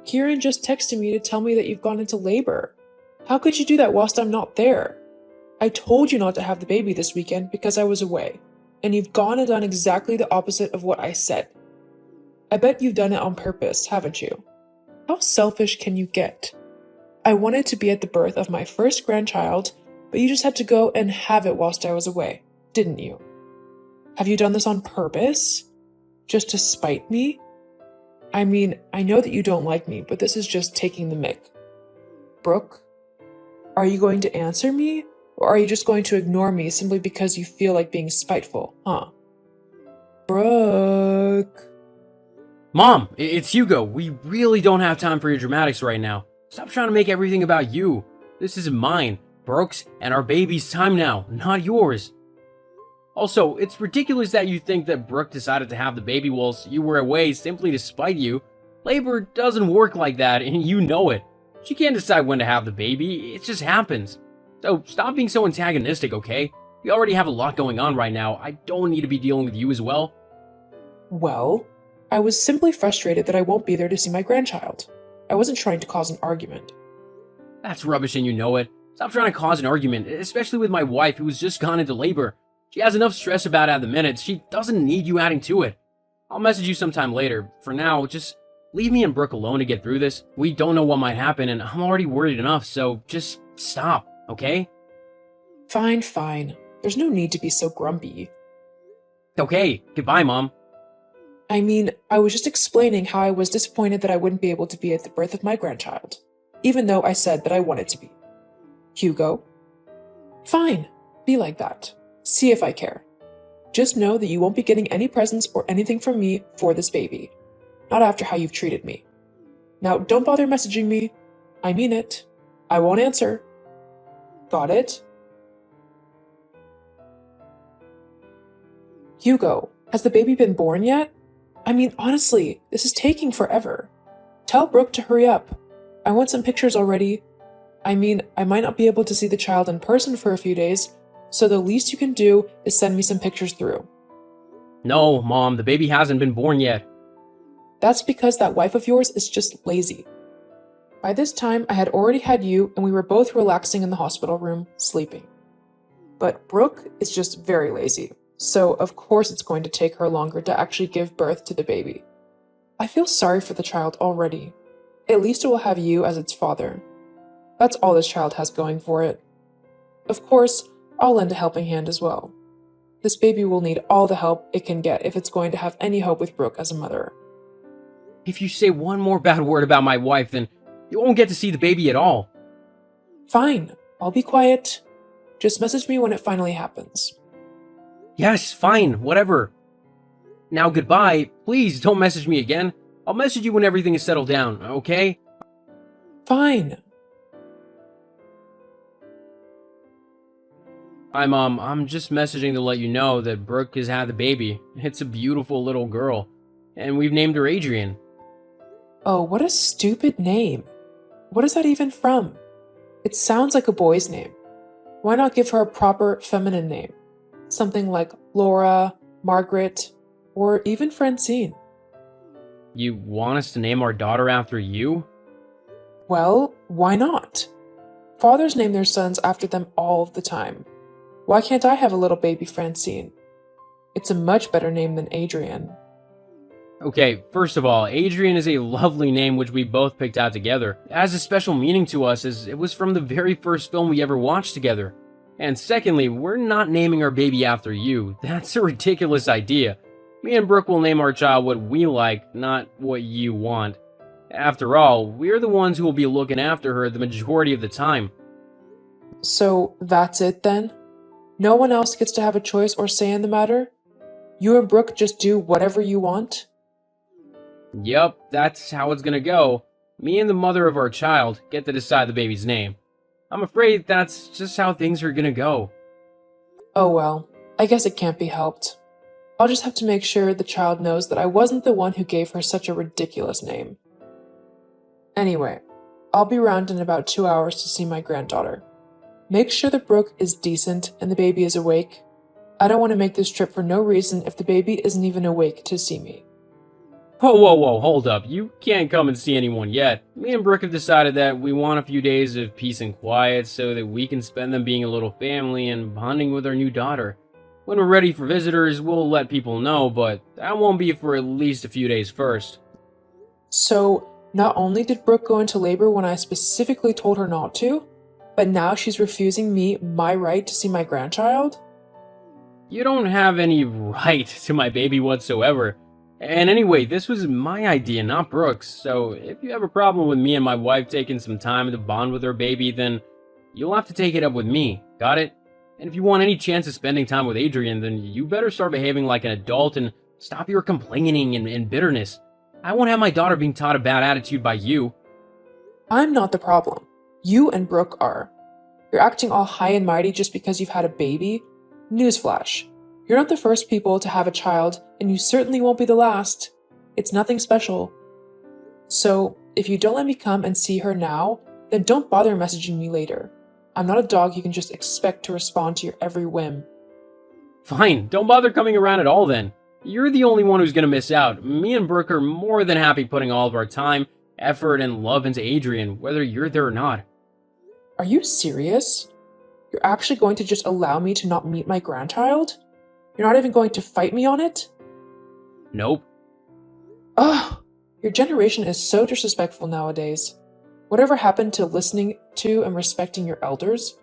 Kieran just texted me to tell me that you've gone into labor. How could you do that whilst I'm not there? I told you not to have the baby this weekend because I was away, and you've gone and done exactly the opposite of what I said. I bet you've done it on purpose, haven't you? How selfish can you get? I wanted to be at the birth of my first grandchild, but you just had to go and have it whilst I was away, didn't you? Have you done this on purpose? Just to spite me? I mean, I know that you don't like me, but this is just taking the mick. Brooke, are you going to answer me? Or are you just going to ignore me simply because you feel like being spiteful, huh? Brooke. Mom, it's Hugo. We really don't have time for your dramatics right now. Stop trying to make everything about you. This is mine, Brooke's, and our baby's time now, not yours. Also, it's ridiculous that you think that Brooke decided to have the baby whilst you were away simply to spite you. Labor doesn't work like that, and you know it. She can't decide when to have the baby, it just happens. So stop being so antagonistic, okay? We already have a lot going on right now. I don't need to be dealing with you as well. Well, I was simply frustrated that I won't be there to see my grandchild. I wasn't trying to cause an argument. That's rubbish and you know it. Stop trying to cause an argument, especially with my wife who's just gone into labor. She has enough stress about it at the minute. She doesn't need you adding to it. I'll message you sometime later. For now, just leave me and Brooke alone to get through this. We don't know what might happen and I'm already worried enough, so just stop, okay? Fine. There's no need to be so grumpy. Okay, goodbye, Mom. I mean, I was just explaining how I was disappointed that I wouldn't be able to be at the birth of my grandchild, even though I said that I wanted to be. Hugo? Fine, be like that. See if I care. Just know that you won't be getting any presents or anything from me for this baby. Not after how you've treated me. Now, don't bother messaging me. I mean it. I won't answer. Got it? Hugo, has the baby been born yet? I mean, honestly, this is taking forever. Tell Brooke to hurry up. I want some pictures already. I mean, I might not be able to see the child in person for a few days, so the least you can do is send me some pictures through. No, Mom, the baby hasn't been born yet. That's because that wife of yours is just lazy. By this time, I had already had you, and we were both relaxing in the hospital room, sleeping. But Brooke is just very lazy. So, of course it's going to take her longer to actually give birth to the baby. I feel sorry for the child already. At least it will have you as its father. That's all this child has going for it. Of course, I'll lend a helping hand as well. This baby will need all the help it can get if it's going to have any hope with Brooke as a mother. If you say one more bad word about my wife, then you won't get to see the baby at all. Fine, I'll be quiet. Just message me when it finally happens. Yes, fine, whatever. Now goodbye. Please don't message me again. I'll message you when everything is settled down, okay? Fine. Hi, Mom. I'm just messaging to let you know that Brooke has had the baby. It's a beautiful little girl. And we've named her Adrian. Oh, what a stupid name. What is that even from? It sounds like a boy's name. Why not give her a proper feminine name? Something like Laura, Margaret, or even Francine. You want us to name our daughter after you? Well, why not? Fathers name their sons after them all of the time. Why can't I have a little baby Francine? It's a much better name than Adrian. Okay, first of all, Adrian is a lovely name which we both picked out together. It has a special meaning to us as it was from the very first film we ever watched together. And secondly, we're not naming our baby after you. That's a ridiculous idea. Me and Brooke will name our child what we like, not what you want. After all, we're the ones who will be looking after her the majority of the time. So that's it then? No one else gets to have a choice or say in the matter? You and Brooke just do whatever you want? Yup, that's how it's gonna go. Me and the mother of our child get to decide the baby's name. I'm afraid that's just how things are gonna go. Oh well, I guess it can't be helped. I'll just have to make sure the child knows that I wasn't the one who gave her such a ridiculous name. Anyway, I'll be around in about 2 hours to see my granddaughter. Make sure that Brooke is decent and the baby is awake. I don't want to make this trip for no reason if the baby isn't even awake to see me. Whoa, hold up. You can't come and see anyone yet. Me and Brooke have decided that we want a few days of peace and quiet so that we can spend them being a little family and bonding with our new daughter. When we're ready for visitors, we'll let people know, but that won't be for at least a few days first. So, not only did Brooke go into labor when I specifically told her not to, but now she's refusing me my right to see my grandchild? You don't have any right to my baby whatsoever. And anyway, this was my idea, not Brooke's, so if you have a problem with me and my wife taking some time to bond with her baby, then you'll have to take it up with me, got it? And if you want any chance of spending time with Adrian, then you better start behaving like an adult and stop your complaining and bitterness. I won't have my daughter being taught a bad attitude by you. I'm not the problem. You and Brooke are. You're acting all high and mighty just because you've had a baby? Newsflash. You're not the first people to have a child, and you certainly won't be the last. It's nothing special. So, if you don't let me come and see her now, then don't bother messaging me later. I'm not a dog you can just expect to respond to your every whim. Fine, don't bother coming around at all then. You're the only one who's gonna miss out. Me and Brooke are more than happy putting all of our time, effort, and love into Adrian, whether you're there or not. Are you serious? You're actually going to just allow me to not meet my grandchild? You're not even going to fight me on it? Nope. Ugh! Your generation is so disrespectful nowadays. Whatever happened to listening to and respecting your elders?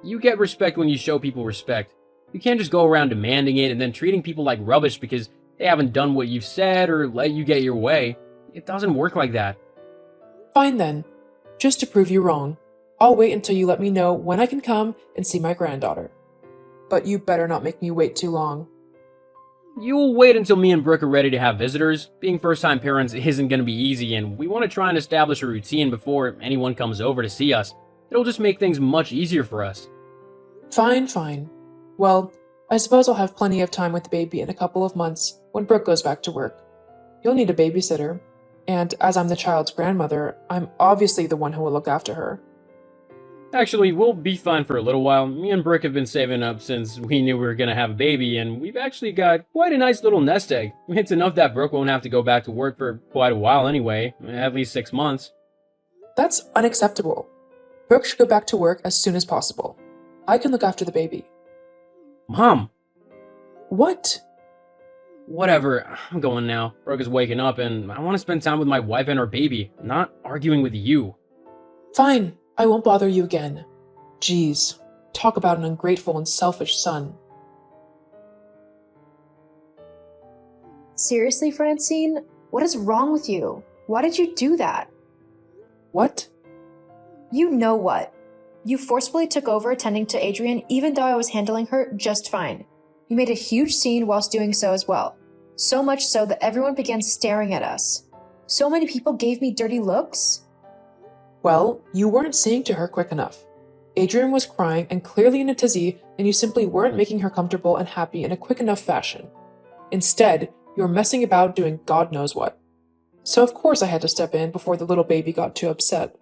You get respect when you show people respect. You can't just go around demanding it and then treating people like rubbish because they haven't done what you've said or let you get your way. It doesn't work like that. Fine then. Just to prove you wrong, I'll wait until you let me know when I can come and see my granddaughter. But you better not make me wait too long. You'll wait until me and Brooke are ready to have visitors. Being first-time parents isn't going to be easy, and we want to try and establish a routine before anyone comes over to see us. It'll just make things much easier for us. Fine. Well, I suppose I'll have plenty of time with the baby in a couple of months when Brooke goes back to work. You'll need a babysitter, and as I'm the child's grandmother, I'm obviously the one who will look after her. Actually, we'll be fine for a little while. Me and Brooke have been saving up since we knew we were going to have a baby, and we've actually got quite a nice little nest egg. It's enough that Brooke won't have to go back to work for quite a while anyway, at least 6 months. That's unacceptable. Brooke should go back to work as soon as possible. I can look after the baby. Mom! What? Whatever, I'm going now. Brooke is waking up, and I want to spend time with my wife and our baby, not arguing with you. Fine, I won't bother you again. Jeez, talk about an ungrateful and selfish son. Seriously, Francine? What is wrong with you? Why did you do that? What? You know what? You forcefully took over attending to Adrian even though I was handling her just fine. You made a huge scene whilst doing so as well. So much so that everyone began staring at us. So many people gave me dirty looks. Well, you weren't saying to her quick enough. Adrian was crying and clearly in a tizzy, and you simply weren't making her comfortable and happy in a quick enough fashion. Instead, you were messing about doing God knows what. So of course I had to step in before the little baby got too upset.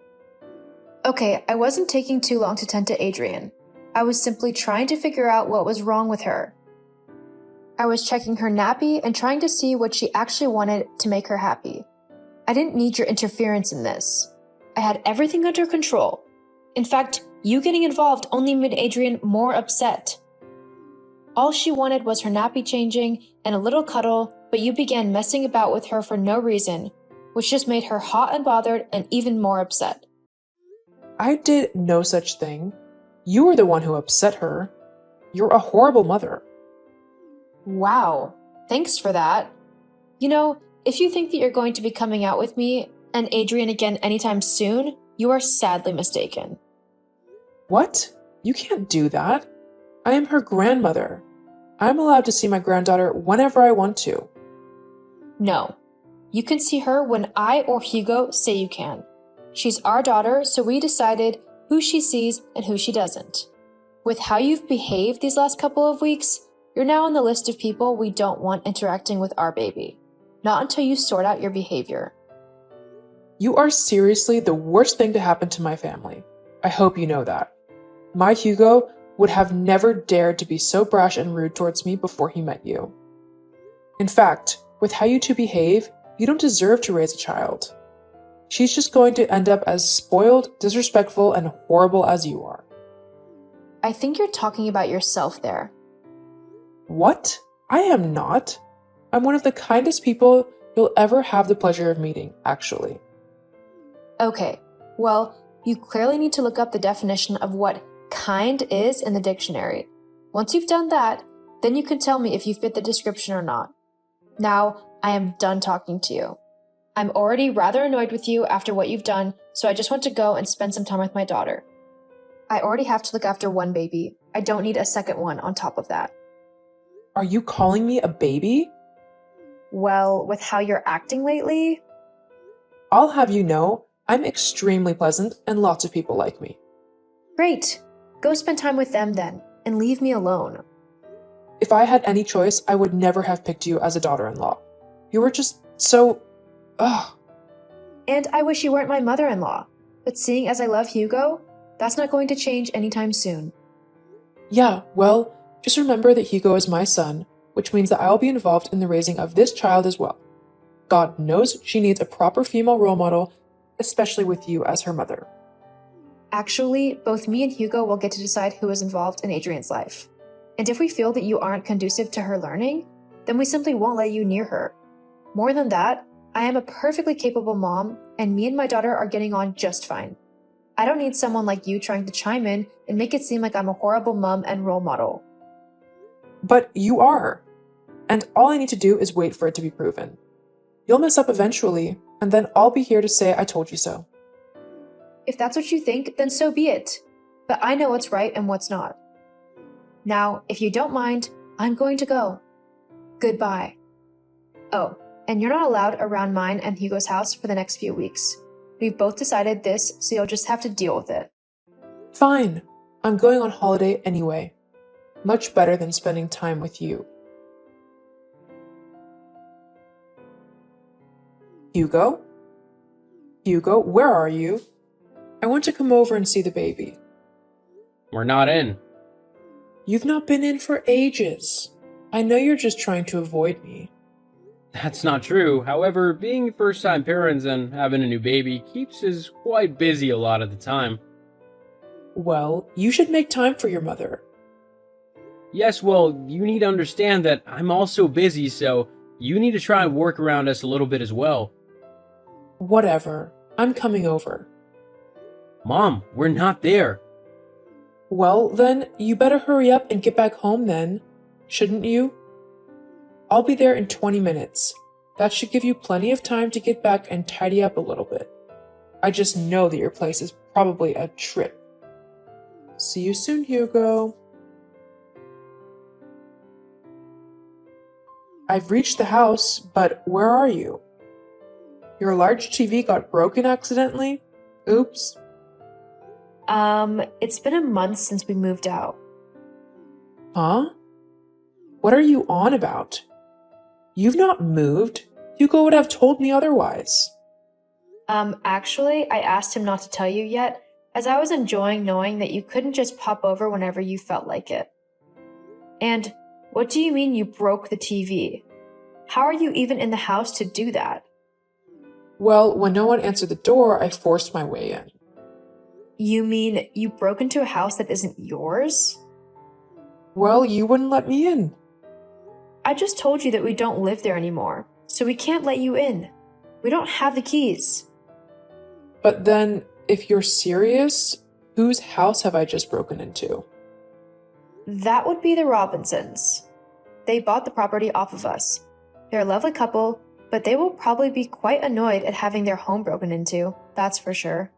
Okay, I wasn't taking too long to tend to Adrian. I was simply trying to figure out what was wrong with her. I was checking her nappy and trying to see what she actually wanted to make her happy. I didn't need your interference in this. I had everything under control. In fact, you getting involved only made Adrian more upset. All she wanted was her nappy changing and a little cuddle, but you began messing about with her for no reason, which just made her hot and bothered and even more upset. I did no such thing. You were the one who upset her. You're a horrible mother. Wow, thanks for that. You know, if you think that you're going to be coming out with me and Adrian again anytime soon, you are sadly mistaken. What? You can't do that. I am her grandmother. I'm allowed to see my granddaughter whenever I want to. No, you can see her when I or Hugo say you can. She's our daughter, so we decided who she sees and who she doesn't. With how you've behaved these last couple of weeks, you're now on the list of people we don't want interacting with our baby. Not until you sort out your behavior. You are seriously the worst thing to happen to my family. I hope you know that. My Hugo would have never dared to be so brash and rude towards me before he met you. In fact, With how you two behave, you don't deserve to raise a child. She's just going to end up as spoiled, disrespectful, and horrible as you are. I think you're talking about yourself there. What? I am not. I'm one of the kindest people you'll ever have the pleasure of meeting, actually. Okay, well, you clearly need to look up the definition of what kind is in the dictionary. Once you've done that, then you can tell me if you fit the description or not. Now, I am done talking to you. I'm already rather annoyed with you after what you've done, so I just want to go and spend some time with my daughter. I already have to look after one baby. I don't need a second one on top of that. Are you calling me a baby? Well, with how you're acting lately? I'll have you know, I'm extremely pleasant and lots of people like me. Great. Go spend time with them then, and leave me alone. If I had any choice, I would never have picked you as a daughter-in-law. You were just so... ugh. And I wish you weren't my mother-in-law. But seeing as I love Hugo, that's not going to change anytime soon. Yeah, well, just remember that Hugo is my son, which means that I'll be involved in the raising of this child as well. God knows she needs a proper female role model, especially with you as her mother. Actually, both me and Hugo will get to decide who is involved in Adrian's life. And if we feel that you aren't conducive to her learning, then we simply won't let you near her. More than that, I am a perfectly capable mom, and me and my daughter are getting on just fine. I don't need someone like you trying to chime in and make it seem like I'm a horrible mom and role model. But you are. And all I need to do is wait for it to be proven. You'll mess up eventually, and then I'll be here to say I told you so. If that's what you think, then so be it. But I know what's right and what's not. Now, if you don't mind, I'm going to go. Goodbye. Oh, and you're not allowed around mine and Hugo's house for the next few weeks. We've both decided this, so you'll just have to deal with it. Fine. I'm going on holiday anyway. Much better than spending time with you. Hugo? Hugo, where are you? I want to come over and see the baby. We're not in. You've not been in for ages. I know you're just trying to avoid me. That's not true. However, being first-time parents and having a new baby keeps us quite busy a lot of the time. Well, you should make time for your mother. Yes, well, you need to understand that I'm also busy, so you need to try and work around us a little bit as well. Whatever. I'm coming over. Mom, we're not there. Well, then, you better hurry up and get back home then. Shouldn't you? I'll be there in 20 minutes. That should give you plenty of time to get back and tidy up a little bit. I just know that your place is probably a trip. See you soon, Hugo. I've reached the house, but where are you? Your large TV got broken accidentally? Oops. It's been a month since we moved out. Huh? What are you on about? You've not moved. Hugo would have told me otherwise. Actually, I asked him not to tell you yet, as I was enjoying knowing that you couldn't just pop over whenever you felt like it. And what do you mean you broke the TV? How are you even in the house to do that? Well, when no one answered the door, I forced my way in. You mean you broke into a house that isn't yours? Well, you wouldn't let me in. I just told you that we don't live there anymore, so we can't let you in. We don't have the keys. But then, if you're serious, whose house have I just broken into? That would be the Robinsons. They bought the property off of us. They're a lovely couple, but they will probably be quite annoyed at having their home broken into, that's for sure.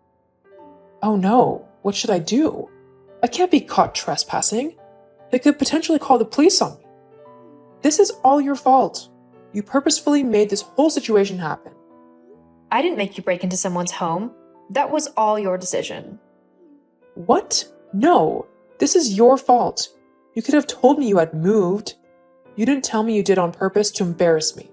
Oh no, what should I do? I can't be caught trespassing. They could potentially call the police on me. This is all your fault. You purposefully made this whole situation happen. I didn't make you break into someone's home. That was all your decision. What? No, this is your fault. You could have told me you had moved. You didn't tell me you did on purpose to embarrass me.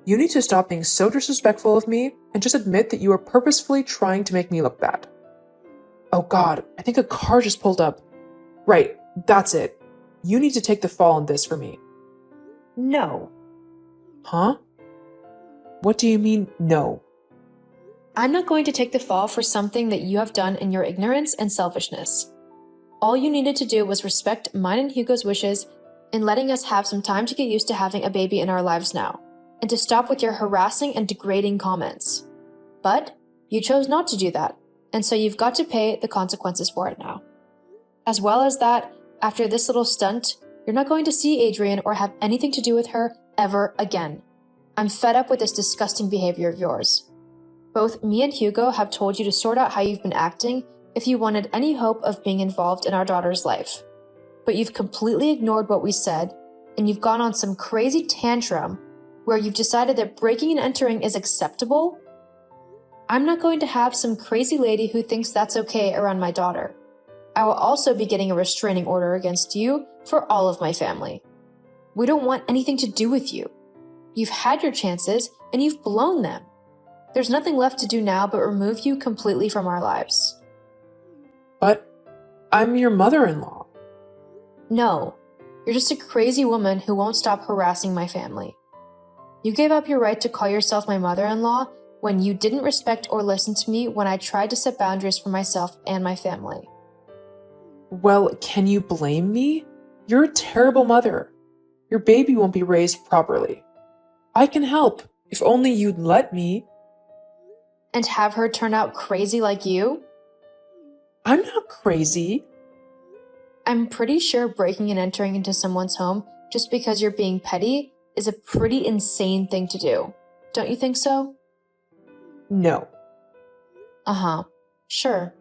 You need to stop being so disrespectful of me and just admit that you are purposefully trying to make me look bad. Oh God, I think a car just pulled up. Right, that's it. You need to take the fall on this for me. No. Huh? What do you mean, no? I'm not going to take the fall for something that you have done in your ignorance and selfishness. All you needed to do was respect mine and Hugo's wishes in letting us have some time to get used to having a baby in our lives now, and to stop with your harassing and degrading comments. But you chose not to do that, and so you've got to pay the consequences for it now. As well as that, after this little stunt, you're not going to see Adrian or have anything to do with her ever again. I'm fed up with this disgusting behavior of yours. Both me and Hugo have told you to sort out how you've been acting if you wanted any hope of being involved in our daughter's life. But you've completely ignored what we said, and you've gone on some crazy tantrum where you've decided that breaking and entering is acceptable? I'm not going to have some crazy lady who thinks that's okay around my daughter. I will also be getting a restraining order against you for all of my family. We don't want anything to do with you. You've had your chances, and you've blown them. There's nothing left to do now but remove you completely from our lives. But I'm your mother-in-law. No, you're just a crazy woman who won't stop harassing my family. You gave up your right to call yourself my mother-in-law when you didn't respect or listen to me when I tried to set boundaries for myself and my family. Well, can you blame me? You're a terrible mother. Your baby won't be raised properly. I can help, if only you'd let me. And have her turn out crazy like you? I'm not crazy. I'm pretty sure breaking and entering into someone's home just because you're being petty is a pretty insane thing to do. Don't you think so? No. Uh-huh. Sure.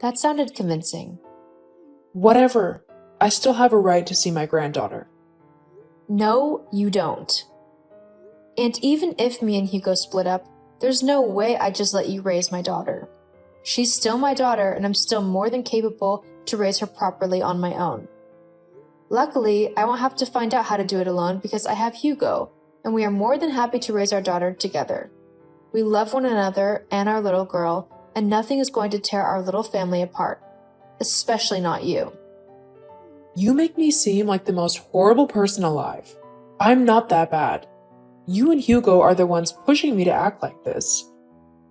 That sounded convincing. Whatever. I still have a right to see my granddaughter. No, you don't. And even if me and Hugo split up, there's no way I'd just let you raise my daughter. She's still my daughter, and I'm still more than capable to raise her properly on my own. Luckily, I won't have to find out how to do it alone because I have Hugo, and we are more than happy to raise our daughter together. We love one another and our little girl, and nothing is going to tear our little family apart, especially not you. You make me seem like the most horrible person alive. I'm not that bad. You and Hugo are the ones pushing me to act like this.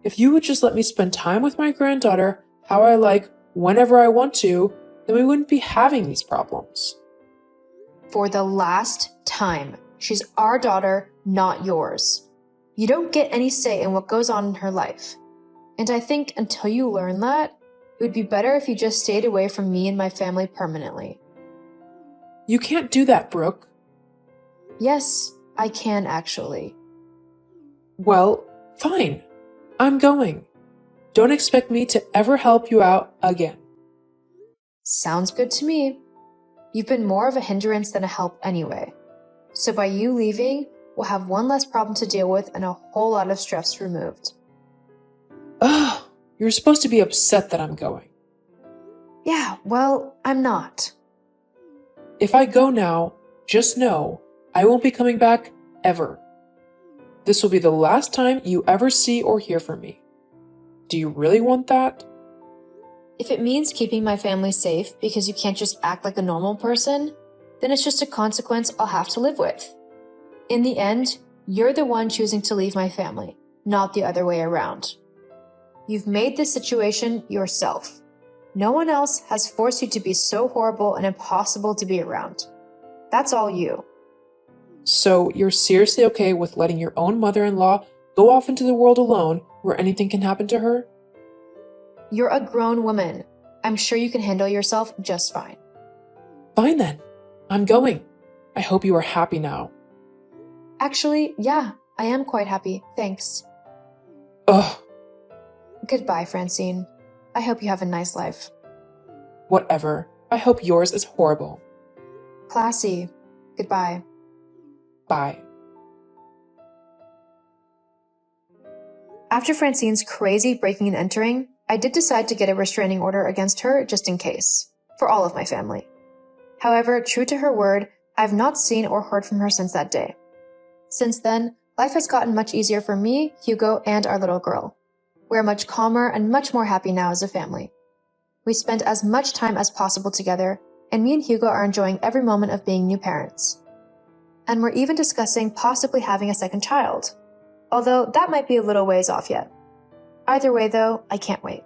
If you would just let me spend time with my granddaughter how I like, whenever I want to, then we wouldn't be having these problems. For the last time, she's our daughter, not yours. You don't get any say in what goes on in her life. And I think until you learn that, it would be better if you just stayed away from me and my family permanently. You can't do that, Brooke. Yes, I can actually. Well, fine. I'm going. Don't expect me to ever help you out again. Sounds good to me. You've been more of a hindrance than a help anyway. So by you leaving, we'll have one less problem to deal with and a whole lot of stress removed. Ugh, you're supposed to be upset that I'm going. Yeah, well, I'm not. If I go now, just know I won't be coming back ever. This will be the last time you ever see or hear from me. Do you really want that? If it means keeping my family safe because you can't just act like a normal person, then it's just a consequence I'll have to live with. In the end, you're the one choosing to leave my family, not the other way around. You've made this situation yourself. No one else has forced you to be so horrible and impossible to be around. That's all you. So you're seriously okay with letting your own mother-in-law go off into the world alone where anything can happen to her? You're a grown woman. I'm sure you can handle yourself just fine. Fine then. I'm going. I hope you are happy now. Actually, yeah, I am quite happy, thanks. Ugh. Goodbye, Francine. I hope you have a nice life. Whatever. I hope yours is horrible. Classy. Goodbye. Bye. After Francine's crazy breaking and entering, I did decide to get a restraining order against her just in case, for all of my family. However, true to her word, I've not seen or heard from her since that day. Since then, life has gotten much easier for me, Hugo, and our little girl. We're much calmer and much more happy now as a family. We spend as much time as possible together, and me and Hugo are enjoying every moment of being new parents. and we're even discussing possibly having a second child. Although that might be a little ways off yet. Either way though, I can't wait.